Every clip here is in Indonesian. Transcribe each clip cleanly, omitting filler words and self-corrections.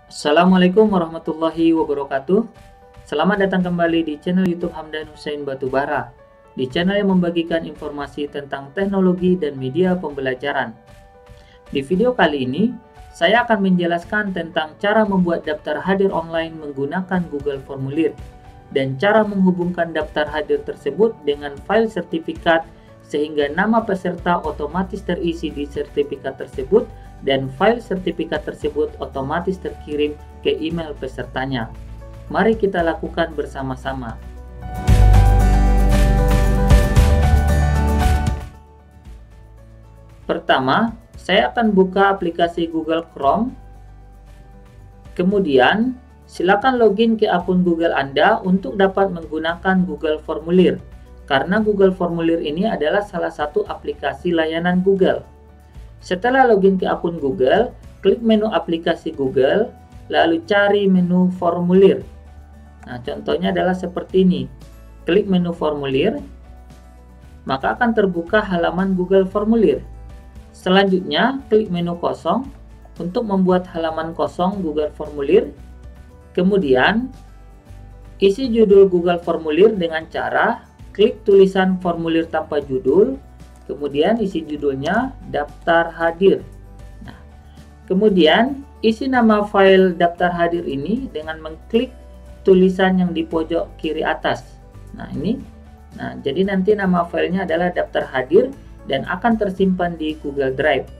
Assalamualaikum warahmatullahi wabarakatuh. Selamat datang kembali di channel YouTube Hamdan Hussein Batubara. Di channel yang membagikan informasi tentang teknologi dan media pembelajaran. Di video kali ini, saya akan menjelaskan tentang cara membuat daftar hadir online menggunakan Google Formulir dan cara menghubungkan daftar hadir tersebut dengan file sertifikat sehingga nama peserta otomatis terisi di sertifikat tersebut dan file sertifikat tersebut otomatis terkirim ke email pesertanya. Mari kita lakukan bersama-sama. Pertama, saya akan buka aplikasi Google Chrome. Kemudian, silakan login ke akun Google Anda untuk dapat menggunakan Google Formulir. Karena Google Formulir ini adalah salah satu aplikasi layanan Google. Setelah login ke akun Google, klik menu aplikasi Google, lalu cari menu formulir. Nah, contohnya adalah seperti ini. Klik menu formulir, maka akan terbuka halaman Google Formulir. Selanjutnya, klik menu kosong untuk membuat halaman kosong Google Formulir. Kemudian, isi judul Google Formulir dengan cara klik tulisan formulir tanpa judul, kemudian isi judulnya daftar hadir. Nah, kemudian isi nama file daftar hadir ini dengan mengklik tulisan yang di pojok kiri atas. Nah, ini. Nah, jadi nanti nama filenya adalah daftar hadir dan akan tersimpan di Google Drive.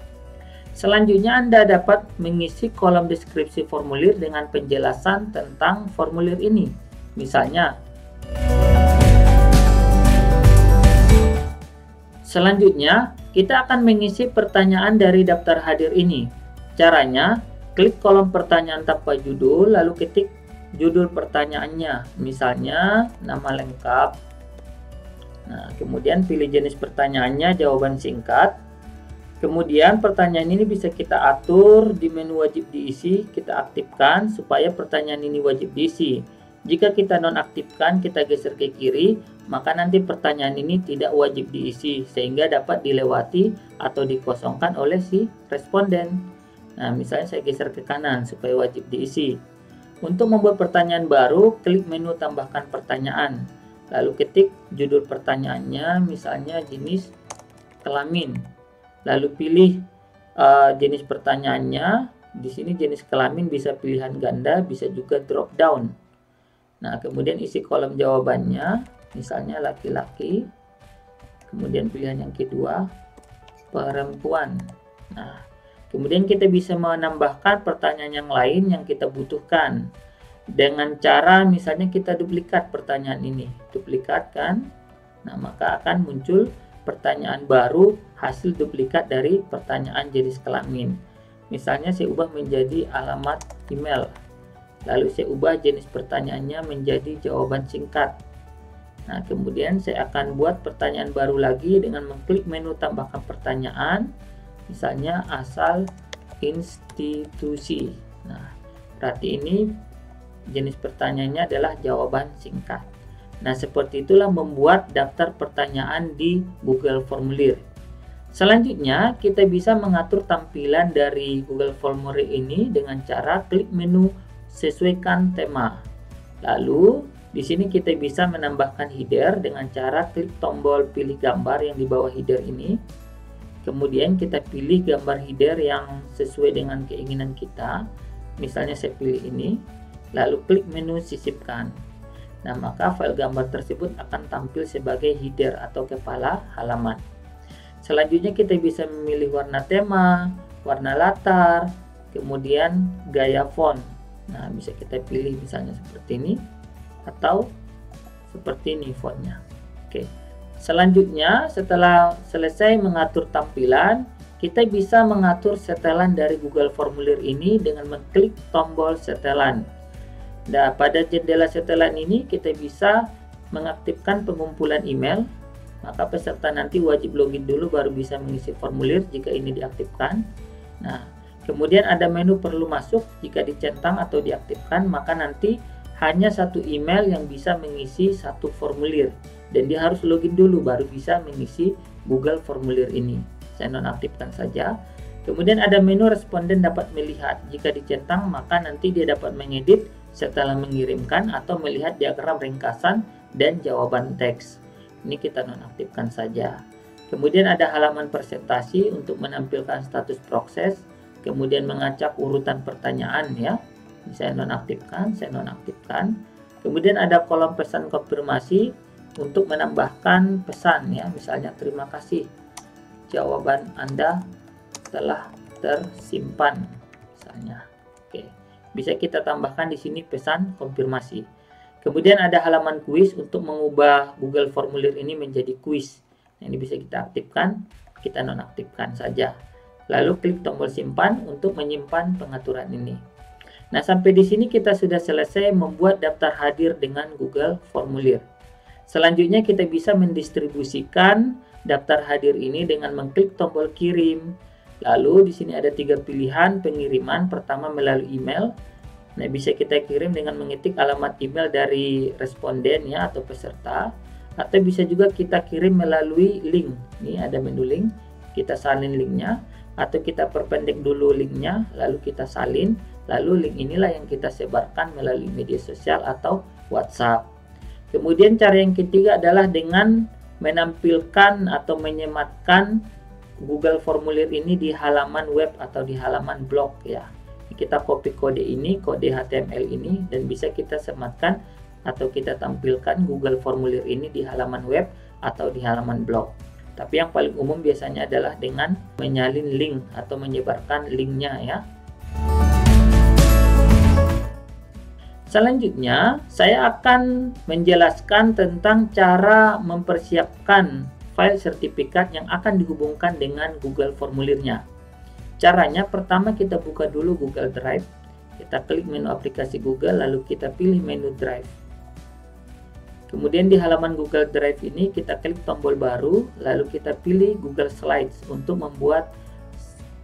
Selanjutnya Anda dapat mengisi kolom deskripsi formulir dengan penjelasan tentang formulir ini. Misalnya, selanjutnya, kita akan mengisi pertanyaan dari daftar hadir ini. Caranya, klik kolom pertanyaan tanpa judul, lalu ketik judul pertanyaannya. Misalnya, nama lengkap. Nah, kemudian pilih jenis pertanyaannya, jawaban singkat. Kemudian, pertanyaan ini bisa kita atur di menu wajib diisi, kita aktifkan supaya pertanyaan ini wajib diisi. Jika kita nonaktifkan, kita geser ke kiri, maka nanti pertanyaan ini tidak wajib diisi sehingga dapat dilewati atau dikosongkan oleh si responden. Nah, misalnya saya geser ke kanan supaya wajib diisi. Untuk membuat pertanyaan baru, klik menu tambahkan pertanyaan. Lalu ketik judul pertanyaannya, misalnya jenis kelamin. Lalu pilih jenis pertanyaannya. Di sini jenis kelamin bisa pilihan ganda, bisa juga drop down. Nah, kemudian isi kolom jawabannya, misalnya laki-laki. Kemudian pilihan yang kedua, perempuan. Nah, kemudian kita bisa menambahkan pertanyaan yang lain yang kita butuhkan. Dengan cara misalnya kita duplikat pertanyaan ini. Duplikat kan? Nah, maka akan muncul pertanyaan baru hasil duplikat dari pertanyaan jenis kelamin. Misalnya saya ubah menjadi alamat email. Lalu saya ubah jenis pertanyaannya menjadi jawaban singkat. Nah, kemudian saya akan buat pertanyaan baru lagi dengan mengklik menu tambahkan pertanyaan. Misalnya asal institusi. Nah, berarti ini jenis pertanyaannya adalah jawaban singkat. Nah, seperti itulah membuat daftar pertanyaan di Google Formulir. Selanjutnya, kita bisa mengatur tampilan dari Google Formulir ini dengan cara klik menu sesuaikan tema. Lalu, di sini kita bisa menambahkan header dengan cara klik tombol pilih gambar yang di bawah header ini. Kemudian kita pilih gambar header yang sesuai dengan keinginan kita. Misalnya saya pilih ini. Lalu klik menu sisipkan. Nah, maka file gambar tersebut akan tampil sebagai header atau kepala halaman. Selanjutnya kita bisa memilih warna tema, warna latar, kemudian gaya font. Nah, bisa kita pilih misalnya seperti ini atau seperti ini fontnya. Oke. Selanjutnya, setelah selesai mengatur tampilan, kita bisa mengatur setelan dari Google Formulir ini dengan mengklik tombol setelan. Nah, pada jendela setelan ini kita bisa mengaktifkan pengumpulan email. Maka peserta nanti wajib login dulu baru bisa mengisi formulir jika ini diaktifkan. Nah, kemudian ada menu perlu masuk. Jika dicentang atau diaktifkan, maka nanti hanya satu email yang bisa mengisi satu formulir. Dan dia harus login dulu baru bisa mengisi Google Formulir ini. Saya nonaktifkan saja. Kemudian ada menu responden dapat melihat. Jika dicentang, maka nanti dia dapat mengedit setelah mengirimkan atau melihat diagram ringkasan dan jawaban teks. Ini kita nonaktifkan saja. Kemudian ada halaman presentasi untuk menampilkan status proses, kemudian mengacak urutan pertanyaan ya. Saya nonaktifkan. Kemudian ada kolom pesan konfirmasi untuk menambahkan pesan ya, misalnya terima kasih jawaban Anda telah tersimpan misalnya. Oke, bisa kita tambahkan di sini pesan konfirmasi. Kemudian ada halaman kuis untuk mengubah Google Formulir ini menjadi kuis. Nah, ini bisa kita aktifkan, kita nonaktifkan saja. Lalu klik tombol simpan untuk menyimpan pengaturan ini. Nah, sampai di sini kita sudah selesai membuat daftar hadir dengan Google Formulir. Selanjutnya kita bisa mendistribusikan daftar hadir ini dengan mengklik tombol kirim. Lalu di sini ada 3 pilihan pengiriman. Pertama melalui email. Nah, bisa kita kirim dengan mengetik alamat email dari responden ya atau peserta. Atau bisa juga kita kirim melalui link. Ini ada menu link. Kita salin linknya. Atau kita perpendek dulu linknya. Lalu kita salin. Lalu link inilah yang kita sebarkan melalui media sosial atau WhatsApp. Kemudian cara yang ketiga adalah dengan menampilkan atau menyematkan Google Formulir ini di halaman web atau di halaman blog ya. Kita copy kode ini, kode HTML ini, dan bisa kita sematkan atau kita tampilkan Google Formulir ini di halaman web atau di halaman blog. Tapi yang paling umum biasanya adalah dengan menyalin link atau menyebarkan linknya ya. Selanjutnya, saya akan menjelaskan tentang cara mempersiapkan file sertifikat yang akan dihubungkan dengan Google Formulirnya. Caranya, pertama kita buka dulu Google Drive. Kita klik menu aplikasi Google, lalu kita pilih menu Drive. Kemudian di halaman Google Drive ini, kita klik tombol baru, lalu kita pilih Google Slides untuk membuat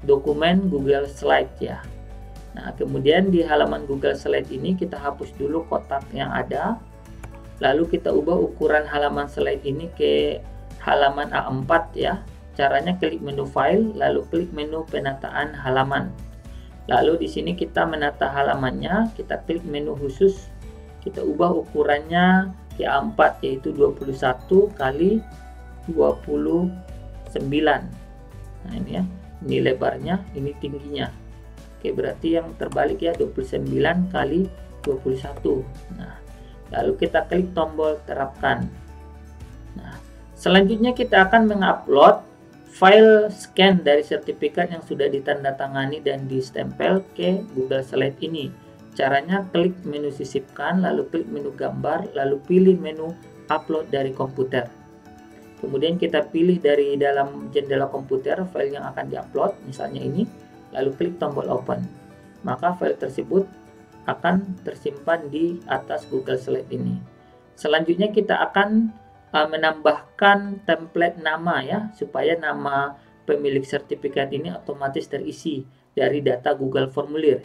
dokumen Google Slides ya. Nah, kemudian di halaman Google Slide ini kita hapus dulu kotak yang ada. Lalu kita ubah ukuran halaman slide ini ke halaman A4 ya. Caranya klik menu file, lalu klik menu penataan halaman. Lalu di sini kita menata halamannya, kita klik menu khusus. Kita ubah ukurannya ke A4 yaitu 21 kali 29. Nah, ini ya. Ini lebarnya, ini tingginya. Oke, berarti yang terbalik ya 29 kali 21. Nah, lalu kita klik tombol terapkan. Nah, selanjutnya kita akan mengupload file scan dari sertifikat yang sudah ditandatangani dan distempel ke Google Slide ini. Caranya klik menu sisipkan, lalu klik menu gambar, lalu pilih menu upload dari komputer. Kemudian kita pilih dari dalam jendela komputer file yang akan diupload, misalnya ini. Lalu klik tombol open, maka file tersebut akan tersimpan di atas Google Slide ini. Selanjutnya kita akan menambahkan template nama ya, supaya nama pemilik sertifikat ini otomatis terisi dari data Google Formulir.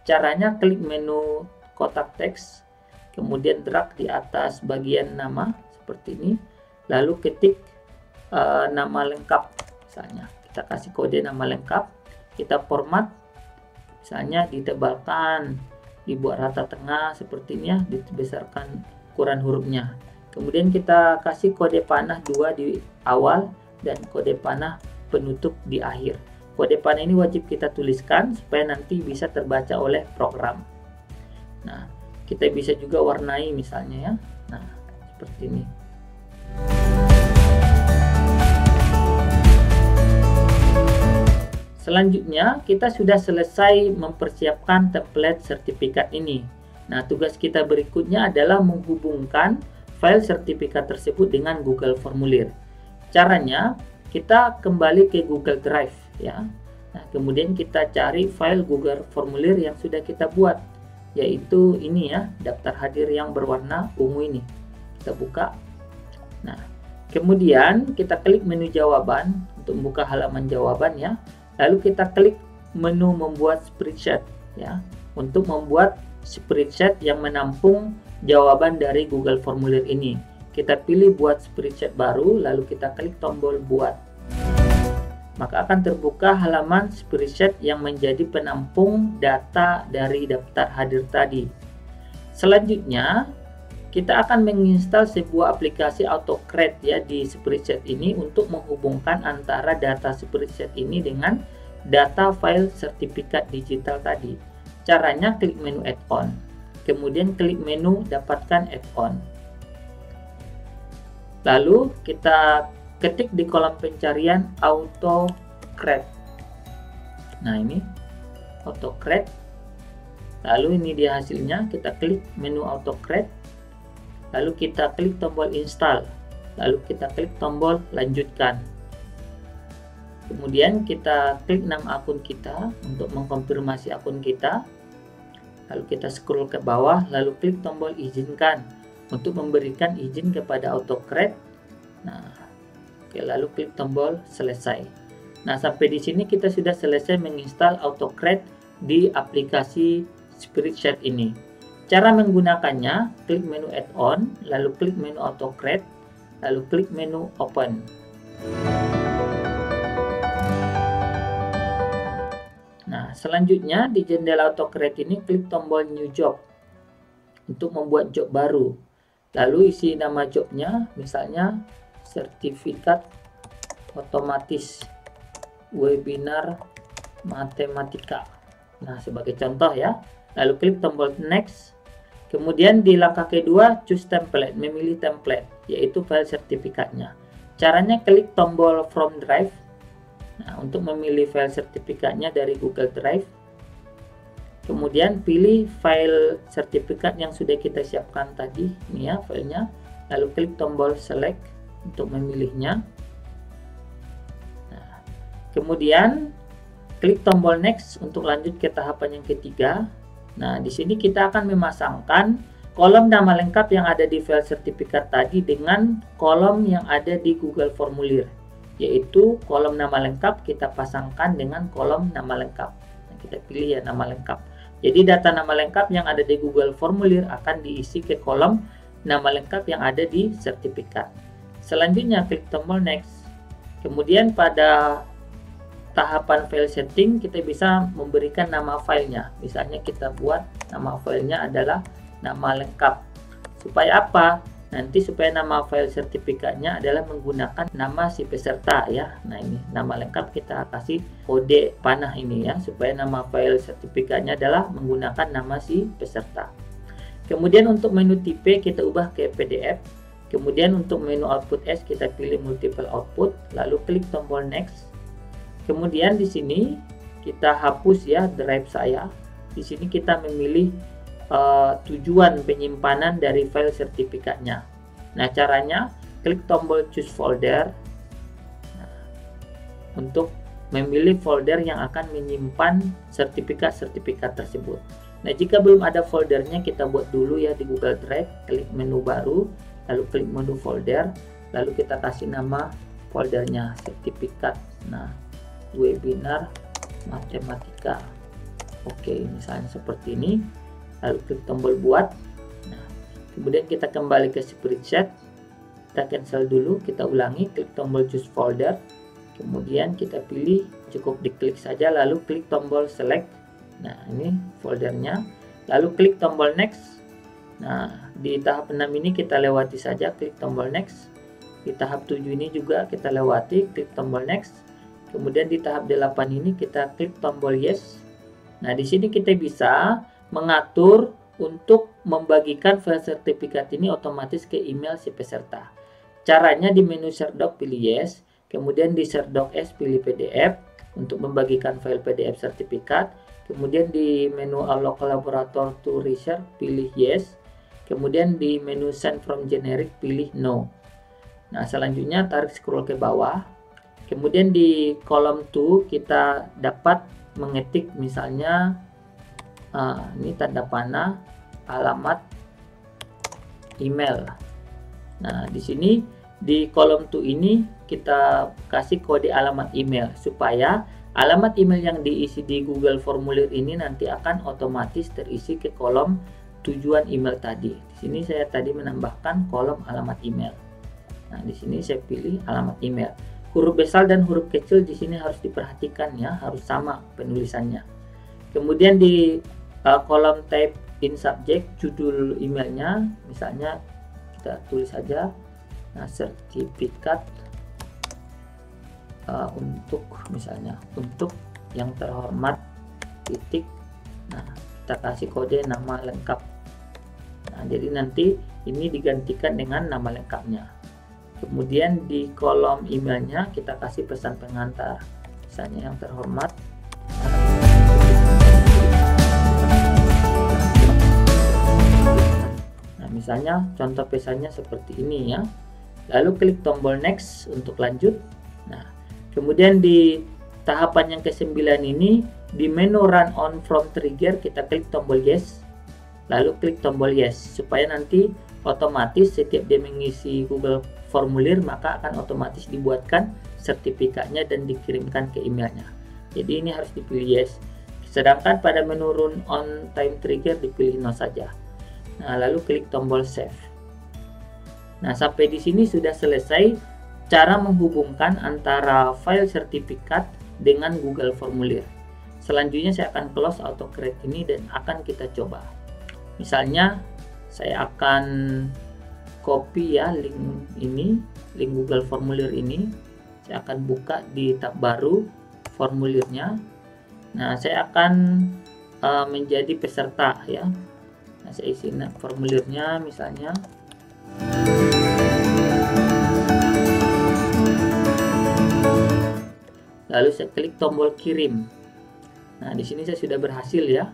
Caranya klik menu kotak teks, kemudian drag di atas bagian nama seperti ini, lalu ketik nama lengkap, misalnya kita kasih kode nama lengkap. Kita format, misalnya ditebalkan, dibuat rata tengah seperti ini ya, dibesarkan ukuran hurufnya. Kemudian kita kasih kode panah 2 di awal dan kode panah penutup di akhir. Kode panah ini wajib kita tuliskan supaya nanti bisa terbaca oleh program. Nah, kita bisa juga warnai misalnya ya. Nah, seperti ini. Selanjutnya, kita sudah selesai mempersiapkan template sertifikat ini. Nah, tugas kita berikutnya adalah menghubungkan file sertifikat tersebut dengan Google Formulir. Caranya, kita kembali ke Google Drive ya. Nah, kemudian kita cari file Google Formulir yang sudah kita buat, yaitu ini ya, daftar hadir yang berwarna ungu ini. Kita buka. Nah, kemudian kita klik menu jawaban untuk membuka halaman jawaban ya. Lalu kita klik menu membuat spreadsheet ya, untuk membuat spreadsheet yang menampung jawaban dari Google Formulir ini. Kita pilih buat spreadsheet baru, lalu kita klik tombol buat. maka akan terbuka halaman spreadsheet yang menjadi penampung data dari daftar hadir tadi. Selanjutnya, kita akan menginstal sebuah aplikasi AutoCreate ya di spreadsheet ini untuk menghubungkan antara data spreadsheet ini dengan data file sertifikat digital tadi. Caranya klik menu add-on, kemudian klik menu dapatkan add-on. Lalu kita ketik di kolom pencarian AutoCreate. Nah, ini AutoCreate. Lalu ini dia hasilnya, kita klik menu AutoCreate. Lalu kita klik tombol install. Lalu kita klik tombol lanjutkan. Kemudian kita klik nama akun kita untuk mengkonfirmasi akun kita. Lalu kita scroll ke bawah, lalu klik tombol izinkan untuk memberikan izin kepada AutoCreate. Nah, oke, lalu klik tombol selesai. Nah, sampai di sini kita sudah selesai menginstal AutoCreate di aplikasi spreadsheet ini. Cara menggunakannya, klik menu add-on, lalu klik menu AutoCreate, lalu klik menu open. Nah, selanjutnya di jendela AutoCreate ini klik tombol new job untuk membuat job baru. Lalu isi nama jobnya, misalnya sertifikat otomatis webinar matematika. Nah, sebagai contoh ya. Lalu klik tombol next. Kemudian di langkah kedua, choose template, memilih template, yaitu file sertifikatnya. Caranya klik tombol from drive. Nah, untuk memilih file sertifikatnya dari Google Drive. Kemudian pilih file sertifikat yang sudah kita siapkan tadi, ini ya filenya. Lalu klik tombol select untuk memilihnya. Nah, kemudian klik tombol next untuk lanjut ke tahapan yang ketiga. Nah, di sini kita akan memasangkan kolom nama lengkap yang ada di file sertifikat tadi dengan kolom yang ada di Google Formulir, yaitu kolom nama lengkap kita pasangkan dengan kolom nama lengkap. Nah, kita pilih ya nama lengkap. Jadi data nama lengkap yang ada di Google Formulir akan diisi ke kolom nama lengkap yang ada di sertifikat. Selanjutnya klik tombol next. Kemudian pada tahapan file setting kita bisa memberikan nama filenya. Misalnya kita buat nama filenya adalah nama lengkap. Supaya apa? Nanti supaya nama file sertifikatnya adalah menggunakan nama si peserta ya. Nah, ini nama lengkap kita kasih kode panah ini ya, supaya nama file sertifikatnya adalah menggunakan nama si peserta. Kemudian untuk menu tipe kita ubah ke PDF. Kemudian untuk menu output as kita pilih multiple output, lalu klik tombol next. Kemudian di sini kita hapus ya drive saya. Di sini kita memilih tujuan penyimpanan dari file sertifikatnya. Nah, caranya klik tombol choose folder untuk memilih folder yang akan menyimpan sertifikat-sertifikat tersebut. Nah, jika belum ada foldernya kita buat dulu ya di Google Drive. Klik menu baru, lalu klik menu folder, lalu kita kasih nama foldernya sertifikat. Nah, webinar matematika. Oke, misalnya seperti ini. Lalu klik tombol buat. Nah, kemudian kita kembali ke spreadsheet. Kita cancel dulu, kita ulangi, klik tombol choose folder. Kemudian kita pilih, cukup diklik saja, lalu klik tombol select. Nah, ini foldernya. Lalu klik tombol next. Nah, di tahap 6 ini kita lewati saja, klik tombol next. Di tahap 7 ini juga kita lewati, klik tombol next. Kemudian di tahap 8 ini kita klik tombol yes. Nah, di sini kita bisa mengatur untuk membagikan file sertifikat ini otomatis ke email si peserta. Caranya di menu share doc pilih yes, kemudian di share doc as pilih PDF untuk membagikan file PDF sertifikat, kemudian di menu allow collaborator to reshare pilih yes, kemudian di menu send from generic pilih no. Nah, selanjutnya tarik scroll ke bawah. Kemudian di kolom to kita dapat mengetik misalnya ini tanda panah alamat email. Nah, di sini di kolom to ini kita kasih kode alamat email supaya alamat email yang diisi di Google Formulir ini nanti akan otomatis terisi ke kolom tujuan email tadi. Di sini saya tadi menambahkan kolom alamat email. Nah, di sini saya pilih alamat email. huruf besar dan huruf kecil di sini harus diperhatikan ya, harus sama penulisannya. Kemudian di kolom type in subject, judul emailnya, misalnya kita tulis saja, nah, sertifikat untuk, misalnya untuk yang terhormat titik, nah kita kasih kode nama lengkap. Nah, jadi nanti ini digantikan dengan nama lengkapnya. Kemudian di kolom emailnya kita kasih pesan pengantar, misalnya yang terhormat. Nah, misalnya contoh pesannya seperti ini ya. Lalu klik tombol next untuk lanjut. Nah, kemudian di tahapan yang ke-9 ini, di menu run on from trigger kita klik tombol yes. Lalu klik tombol yes, supaya nanti otomatis setiap dia mengisi Google formulir maka akan otomatis dibuatkan sertifikatnya dan dikirimkan ke emailnya. Jadi ini harus dipilih yes. Sedangkan pada menu run on time trigger dipilih no saja. Nah, lalu klik tombol save. Nah, sampai di sini sudah selesai cara menghubungkan antara file sertifikat dengan Google formulir. Selanjutnya saya akan close AutoCreate ini dan akan kita coba. Misalnya saya akan copy ya link ini, link Google formulir ini. Saya akan buka di tab baru formulirnya. Nah, saya akan menjadi peserta ya. Nah, saya isi formulirnya misalnya. Lalu saya klik tombol kirim. Nah, di sini saya sudah berhasil ya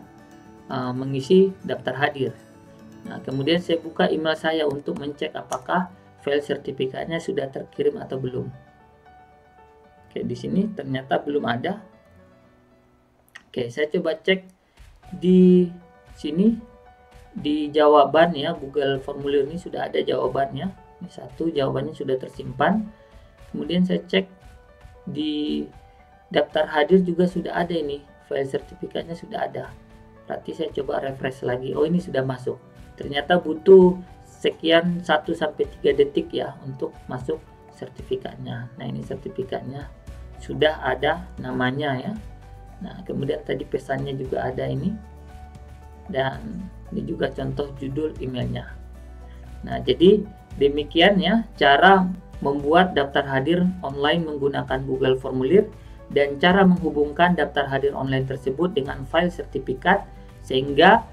mengisi daftar hadir. Nah, kemudian saya buka email saya untuk mencek apakah file sertifikatnya sudah terkirim atau belum. Oke, di sini ternyata belum ada. Oke, saya coba cek di sini di jawaban ya, Google formulir ini sudah ada jawabannya. Ini satu, jawabannya sudah tersimpan. Kemudian saya cek di daftar hadir juga sudah ada ini, file sertifikatnya sudah ada. Berarti saya coba refresh lagi. Oh, ini sudah masuk. Ternyata butuh sekian 1-3 detik ya untuk masuk sertifikatnya. Nah, ini sertifikatnya sudah ada namanya ya. Nah, kemudian tadi pesannya juga ada ini. Dan ini juga contoh judul emailnya. Nah, jadi demikian ya cara membuat daftar hadir online menggunakan Google formulir dan cara menghubungkan daftar hadir online tersebut dengan file sertifikat sehingga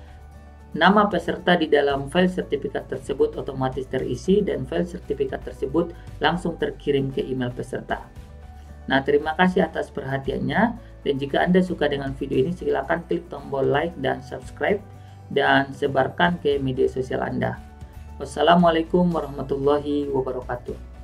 nama peserta di dalam file sertifikat tersebut otomatis terisi dan file sertifikat tersebut langsung terkirim ke email peserta. Nah, terima kasih atas perhatiannya, dan jika Anda suka dengan video ini silakan klik tombol like dan subscribe dan sebarkan ke media sosial Anda. Wassalamualaikum warahmatullahi wabarakatuh.